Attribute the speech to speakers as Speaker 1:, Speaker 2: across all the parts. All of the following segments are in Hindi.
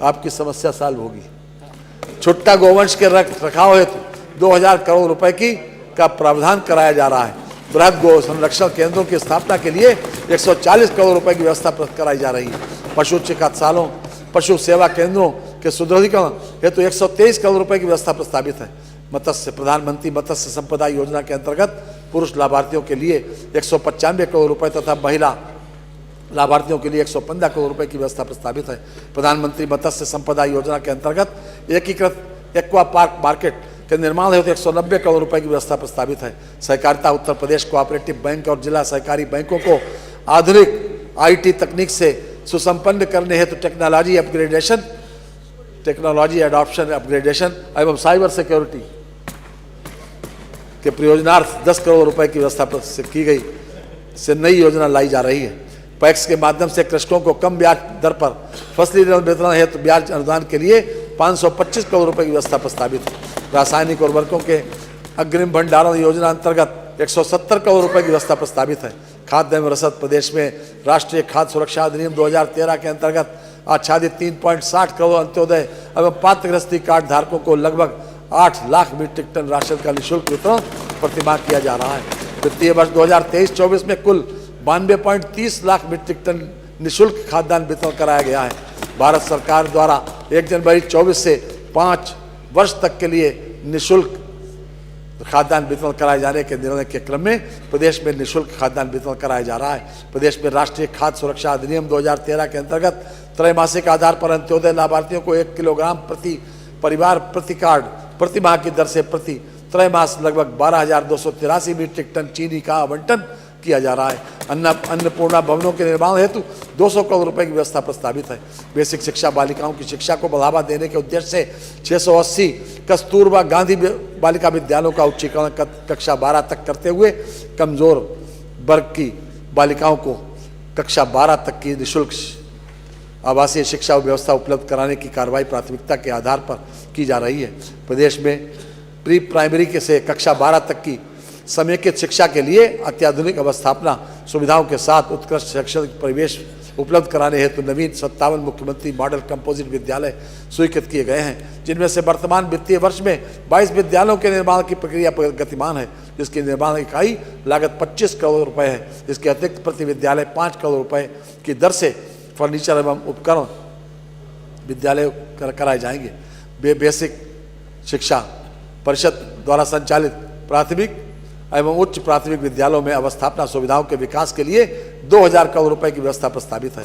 Speaker 1: आपकी समस्या सॉल्व होगी। छुट्टा गोवंश के रखाव हेतु 2000 करोड़ रुपए का प्रावधान कराया जा रहा है। बृहद गो संरक्षण केंद्रों की स्थापना के लिए 140 करोड़ रुपए की व्यवस्था कराई जा रही है। पशु चिकित्सालयों, पशु सेवा केंद्रों के सुदृढ़ीकरण हेतु 123 करोड़ रुपए की व्यवस्था प्रस्तावित है। प्रधानमंत्री मत्स्य संपदा योजना के अंतर्गत पुरुष लाभार्थियों के लिए 195 करोड़ रुपए तथा महिला लाभार्थियों के लिए 115 करोड़ रुपए की व्यवस्था प्रस्तावित है। प्रधानमंत्री मत्स्य संपदा योजना के अंतर्गत एकीकृत एक्वा पार्क मार्केट के निर्माण हेतु 190 करोड़ रुपए की व्यवस्था प्रस्तावित है। सहकारिता उत्तर प्रदेश कोऑपरेटिव बैंक और जिला सहकारी बैंकों को आधुनिक आईटी तकनीक से सुसंपन्न करने हेतु टेक्नोलॉजी एडॉप्शन अपग्रेडेशन एवं साइबर सिक्योरिटी के प्रयोजनार्थ 10 करोड़ रुपए की व्यवस्था की गई से नई योजना लाई जा रही है। पैक्स के माध्यम से कृषकों को कम ब्याज दर पर फसली ऋण वितरण हेतु ब्याज अनुदान के लिए 525 करोड़ रुपए की व्यवस्था प्रस्तावित है। रासायनिक उर्वरकों के अग्रिम भंडारण योजना अंतर्गत 170 करोड़ रुपए की व्यवस्था प्रस्तावित है। खाद्य एवं रसद प्रदेश में राष्ट्रीय खाद्य सुरक्षा अधिनियम 2013 के अंतर्गत आच्छादित 3.60 करोड़ अंत्योदय एवं पात्रग्रस्ती कार्ड धारकों को लगभग 8 लाख मीट्रिक टन राशन का निःशुल्क वितरण प्रतिमाह किया जा रहा है। वित्तीय वर्ष 2023-24 में कुल 92.30 लाख मीट्रिक टन निःशुल्क खाद्यान्न वितरण कराया गया है। भारत सरकार द्वारा 1 जनवरी 24 से 5 वर्ष तक के लिए निःशुल्क खाद्यान्न वितरण कराए जाने के निर्णय के क्रम में प्रदेश में निःशुल्क खाद्यान्न वितरण कराया जा रहा है। प्रदेश में राष्ट्रीय खाद्य सुरक्षा अधिनियम 2013 के अंतर्गत त्रैमासिक आधार पर अंत्योदय लाभार्थियों को 1 किलोग्राम प्रति परिवार प्रति कार्ड प्रति माह की दर से प्रति त्रैमास लगभग 12,283 मीट्रिक टन चीनी का आवंटन किया जा रहा है। अन्नपूर्णा भवनों के निर्माण हेतु 200 करोड़ रुपए की व्यवस्था प्रस्तावित है। बेसिक शिक्षा बालिकाओं की शिक्षा को बढ़ावा देने के उद्देश्य से 680 कस्तूरबा गांधी बालिका विद्यालयों का उच्चीकरण कक्षा 12 तक करते हुए कमजोर वर्ग की बालिकाओं को कक्षा 12 तक की निःशुल्क आवासीय शिक्षा व्यवस्था उपलब्ध कराने की कार्रवाई प्राथमिकता के आधार पर की जा रही है। प्रदेश में प्री प्राइमरी के से कक्षा 12 तक की समेकित शिक्षा के लिए अत्याधुनिक अवस्थापना सुविधाओं के साथ उत्कृष्ट शैक्षणिक परिवेश उपलब्ध कराने हेतु नवीन 57 मुख्यमंत्री मॉडल कंपोजिट विद्यालय स्वीकृत किए गए हैं, जिनमें से वर्तमान वित्तीय वर्ष में 22 विद्यालयों के निर्माण की प्रक्रिया गतिमान है, जिसकी निर्माण इकाई लागत 25 करोड़ रुपए है। इसके अतिरिक्त प्रति विद्यालय 5 करोड़ रुपए की दर से फर्नीचर एवं उपकरण विद्यालय कराए जाएंगे। बेसिक शिक्षा परिषद द्वारा संचालित प्राथमिक एवं उच्च प्राथमिक विद्यालयों में अवस्थापना सुविधाओं के विकास के लिए 2000 करोड़ रुपए की व्यवस्था प्रस्तावित है।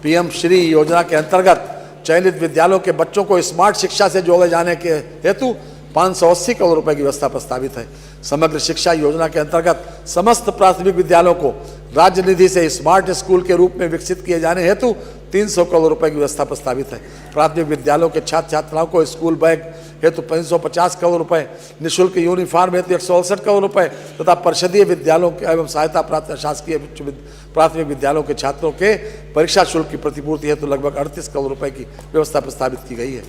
Speaker 1: पीएम श्री योजना के अंतर्गत चयनित विद्यालयों के बच्चों को स्मार्ट शिक्षा से जोड़े जाने के हेतु 580 करोड़ रुपए की व्यवस्था प्रस्तावित है। समग्र शिक्षा योजना के अंतर्गत समस्त प्राथमिक विद्यालयों को राज्य निधि से स्मार्ट स्कूल के रूप में विकसित किए जाने हेतु 300 करोड़ रुपए की व्यवस्था प्रस्तावित है। प्राथमिक विद्यालयों के छात्र छात्राओं को स्कूल बैग हेतु 550 करोड़ रुपए, निःशुल्क यूनिफॉर्म हेतु 168 करोड़ रुपए तथा परिषदीय विद्यालयों के एवं सहायता प्राप्त शासकीय प्राथमिक विद्यालयों के छात्रों के परीक्षा शुल्क की प्रतिपूर्ति हेतु लगभग 38 करोड़ रुपए की व्यवस्था प्रस्तावित की गई है।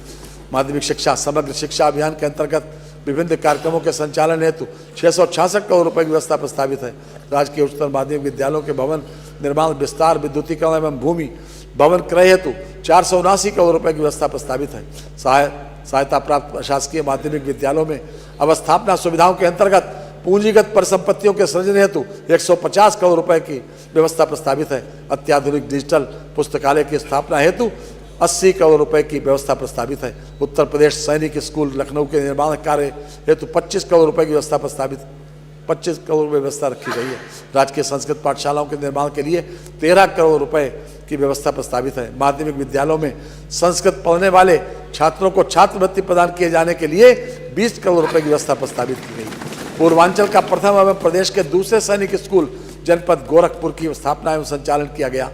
Speaker 1: माध्यमिक शिक्षा समग्र शिक्षा अभियान के अंतर्गत विभिन्न कार्यक्रमों के संचालन हेतु 666 करोड़ रुपए की व्यवस्था प्रस्तावित है। राज्य के उच्चतर माध्यमिक विद्यालयों के भवन निर्माण विस्तार विद्युतीकरण एवं भूमि भवन क्रय हेतु 479 करोड़ रुपए की व्यवस्था प्रस्तावित है। सहायता प्राप्त शासकीय माध्यमिक विद्यालयों में अवस्थापना सुविधाओं के अंतर्गत पूंजीगत परिसंपत्तियों के सृजन हेतु 150 करोड़ रुपए की व्यवस्था प्रस्तावित है। अत्याधुनिक डिजिटल पुस्तकालय की स्थापना हेतु 80 करोड़ रुपए की व्यवस्था प्रस्तावित है। उत्तर प्रदेश सैनिक स्कूल लखनऊ के निर्माण कार्य हेतु 25 करोड़ रुपए की व्यवस्था प्रस्तावित 25 करोड़ व्यवस्था रखी गई है। राजकीय संस्कृत पाठशालाओं के निर्माण के लिए 13 करोड़ रुपए की व्यवस्था प्रस्तावित है। माध्यमिक विद्यालयों में संस्कृत पढ़ने वाले छात्रों को छात्रवृत्ति प्रदान किए जाने के लिए 20 करोड़ रुपए की व्यवस्था प्रस्तावित की गई। पूर्वांचल का प्रथम एवं प्रदेश के दूसरे सैनिक स्कूल जनपद गोरखपुर की स्थापना एवं संचालन किया गया।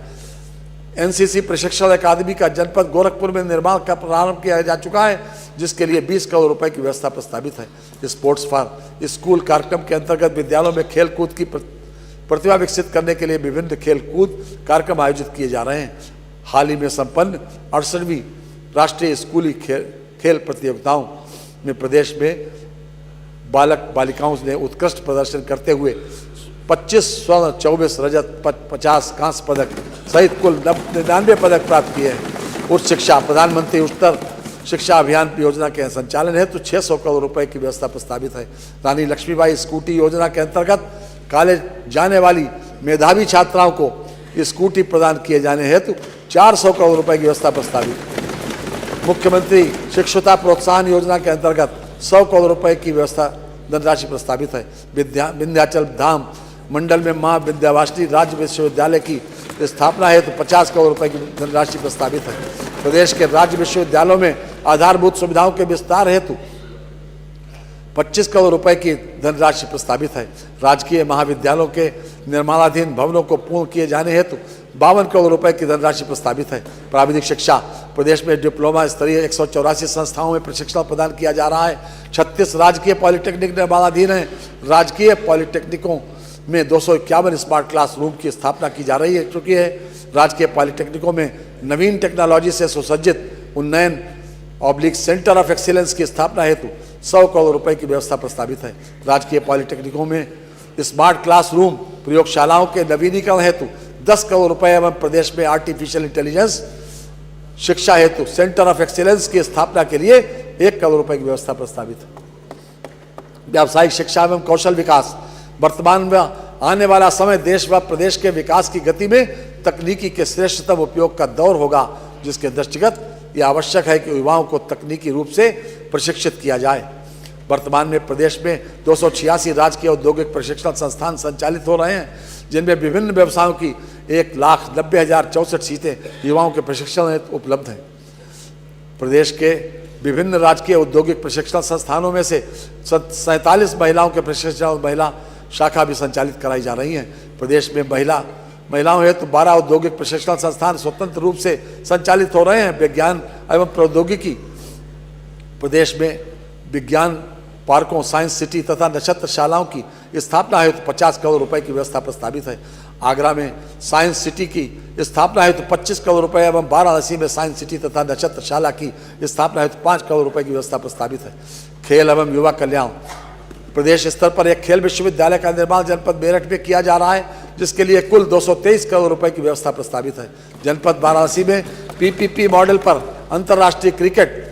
Speaker 1: एनसीसी प्रशिक्षण अकादमी का जनपद गोरखपुर में निर्माण का प्रारंभ किया जा चुका है, जिसके लिए 20 करोड़ रुपए की व्यवस्था प्रस्तावित है। स्पोर्ट्स फॉर स्कूल कार्यक्रम के अंतर्गत विद्यालयों में खेल कूद की प्रतिभा विकसित करने के लिए विभिन्न खेल कूद कार्यक्रम आयोजित किए जा रहे हैं। हाल ही में संपन्न 68वीं राष्ट्रीय स्कूली खेल प्रतियोगिताओं में प्रदेश में बालक बालिकाओं ने उत्कृष्ट प्रदर्शन करते हुए 25 स्वर्ण 24 रजत 50 कांस्य पदक सहित कुल 99 पदक प्राप्त किए हैं। उच्च शिक्षा, प्रधानमंत्री उच्चतर शिक्षा अभियान योजना के संचालन हेतु 600 करोड़ रुपए की व्यवस्था प्रस्तावित है। रानी लक्ष्मीबाई स्कूटी योजना के अंतर्गत कॉलेज जाने वाली मेधावी छात्राओं को स्कूटी प्रदान किए जाने हेतु 400 करोड़ रुपए की व्यवस्था प्रस्तावित है। मुख्यमंत्री शिक्षुता प्रोत्साहन योजना के अंतर्गत 100 करोड़ रुपए की व्यवस्था धनराशि प्रस्तावित है। विंध्याचल धाम मंडल में मां विंध्यवासिनी राज्य विश्वविद्यालय की स्थापना हेतु 50 करोड़ रुपए की धनराशि प्रस्तावित है। प्रदेश के राज्य विश्वविद्यालयों में आधारभूत सुविधाओं के विस्तार हेतु 25 करोड़ रुपए की धनराशि प्रस्तावित है। राजकीय महाविद्यालयों के निर्माणाधीन भवनों को पूर्ण किए जाने हेतु 52 करोड़ रुपए की धनराशि प्रस्तावित है। प्राविधिक शिक्षा, प्रदेश में डिप्लोमा स्तरीय 184 संस्थाओं में प्रशिक्षण प्रदान किया जा रहा है। 36 राजकीय पॉलिटेक्निक निर्माणाधीन है। राजकीय पॉलिटेक्निकों में 251 स्मार्ट क्लासरूम की स्थापना की जा रही है चुकी है। राजकीय पॉलिटेक्निकों में नवीन टेक्नोलॉजी से सुसज्जित उन्नयन सेंटर ऑफ एक्सीलेंस की स्थापना हेतु 100 करोड़ रुपए की व्यवस्था प्रस्तावित है। राजकीय पॉलिटेक्निकों में स्मार्ट क्लासरूम प्रयोगशालाओं के नवीनीकरण हेतु 10 करोड़ रुपए एवं प्रदेश में आर्टिफिशियल इंटेलिजेंस शिक्षा हेतु सेंटर ऑफ एक्सीलेंस की स्थापना के लिए 1 करोड़ रुपए की व्यवस्था प्रस्तावित है। व्यावसायिक शिक्षा एवं कौशल विकास, वर्तमान में आने वाला समय देश व प्रदेश के विकास की गति में तकनीकी के श्रेष्ठतम उपयोग का दौर होगा, जिसके दृष्टिगत यह आवश्यक है कि युवाओं को तकनीकी रूप से प्रशिक्षित किया जाए। वर्तमान में प्रदेश में 286 राजकीय औद्योगिक प्रशिक्षण संस्थान संचालित हो रहे हैं, जिनमें विभिन्न व्यवसायों की 1,90,064 सीटें युवाओं के प्रशिक्षण हेतु उपलब्ध हैं। प्रदेश के विभिन्न राजकीय औद्योगिक प्रशिक्षण संस्थानों में से 47 महिलाओं के प्रशिक्षण महिला शाखा भी संचालित कराई जा रही हैं। प्रदेश में महिलाओं हेतु 12 औद्योगिक प्रशिक्षण संस्थान स्वतंत्र रूप से संचालित हो रहे हैं। विज्ञान एवं प्रौद्योगिकी, प्रदेश में विज्ञान पार्कों, साइंस सिटी तथा नक्षत्रशालाओं की स्थापना हेतु 50 करोड़ रुपए की व्यवस्था प्रस्तावित है। आगरा में साइंस सिटी की स्थापना हेतु 25 करोड़ रुपए एवं वाराणसी में साइंस सिटी तथा नक्षत्रशाला की स्थापना हेतु 5 करोड़ रुपए की व्यवस्था प्रस्तावित है। खेल एवं युवा कल्याण, प्रदेश स्तर पर एक खेल विश्वविद्यालय का निर्माण जनपद मेरठ में किया जा रहा है, जिसके लिए कुल 223 करोड़ रुपए की व्यवस्था प्रस्तावित है। जनपद वाराणसी में पीपीपी मॉडल पर अंतर्राष्ट्रीय क्रिकेट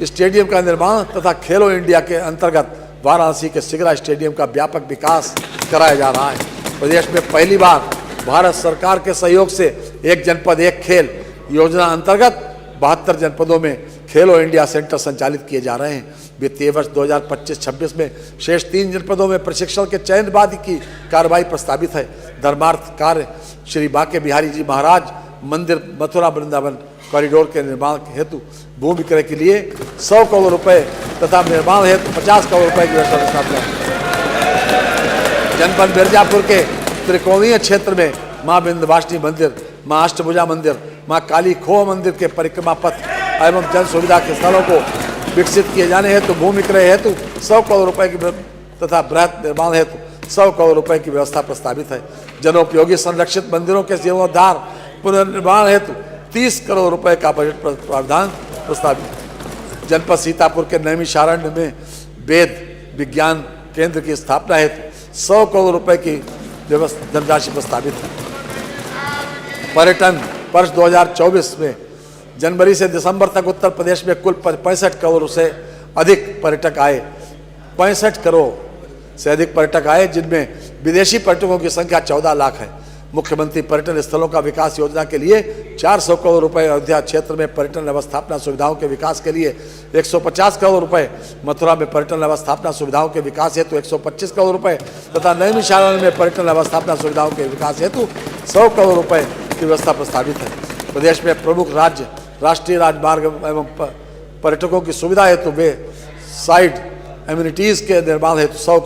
Speaker 1: स्टेडियम का निर्माण तथा खेलो इंडिया के अंतर्गत वाराणसी के सिगरा स्टेडियम का व्यापक विकास कराया जा रहा है। प्रदेश में पहली बार भारत सरकार के सहयोग से एक जनपद एक खेल योजना अंतर्गत 72 जनपदों में खेलो इंडिया सेंटर संचालित किए जा रहे हैं। वित्तीय वर्ष 2025-26 में शेष 3 जनपदों में प्रशिक्षण के चयन बाद की कार्रवाई प्रस्तावित है। धर्मार्थ कार्य श्री बांके बिहारी जी महाराज मंदिर मथुरा वृंदावन कॉरिडोर के निर्माण हेतु भूमि विक्रय के लिए 100 करोड़ रुपए तथा निर्माण हेतु 50 करोड़ रुपए की व्यवस्था प्रस्तावित है। जनपद मिर्जापुर के त्रिकोणीय क्षेत्र में मां विंध्यवासिनी मंदिर, मां अष्टभुजा मंदिर, मां काली खोह मंदिर के परिक्रमा पथ एवं जन सुविधा के स्थलों को विकसित किए जाने हेतु भूमि विक्रय हेतु 100 करोड़ रुपए की तथा बृहत निर्माण हेतु 100 करोड़ रुपए की व्यवस्था प्रस्तावित है। जनोपयोगी संरक्षित मंदिरों के जीर्णोद्धार पुनर्निर्माण हेतु 30 करोड़ रुपए का बजट प्रावधान प्रस्तावित। जनपद सीतापुर के नैमिषारण्य में वेद विज्ञान केंद्र की स्थापना हेतु 100 करोड़ रुपए की धनराशि प्रस्तावित है। पर्यटन वर्ष 2024 में जनवरी से दिसंबर तक उत्तर प्रदेश में कुल 65 करोड़ से अधिक पर्यटक आए। 65 करोड़ से अधिक पर्यटक आए, जिनमें विदेशी पर्यटकों की संख्या 14 लाख है। मुख्यमंत्री पर्यटन स्थलों का विकास योजना के लिए 400 करोड़ रुपए, अयोध्या क्षेत्र में पर्यटन व्यवस्थापना सुविधाओं के विकास के लिए 150 करोड़ रुपए, मथुरा में पर्यटन व्यवस्थापना सुविधाओं के विकास हेतु 125 करोड़ रुपए तथा नैमिषारण्य में पर्यटन व्यवस्थापना सुविधाओं के विकास हेतु 100 करोड़ रुपए की व्यवस्था प्रस्तावित है। प्रदेश में प्रमुख राष्ट्रीय राजमार्ग एवं पर्यटकों की सुविधा हेतु वे साइड एम्यूनिटीज के निर्माण हेतु 100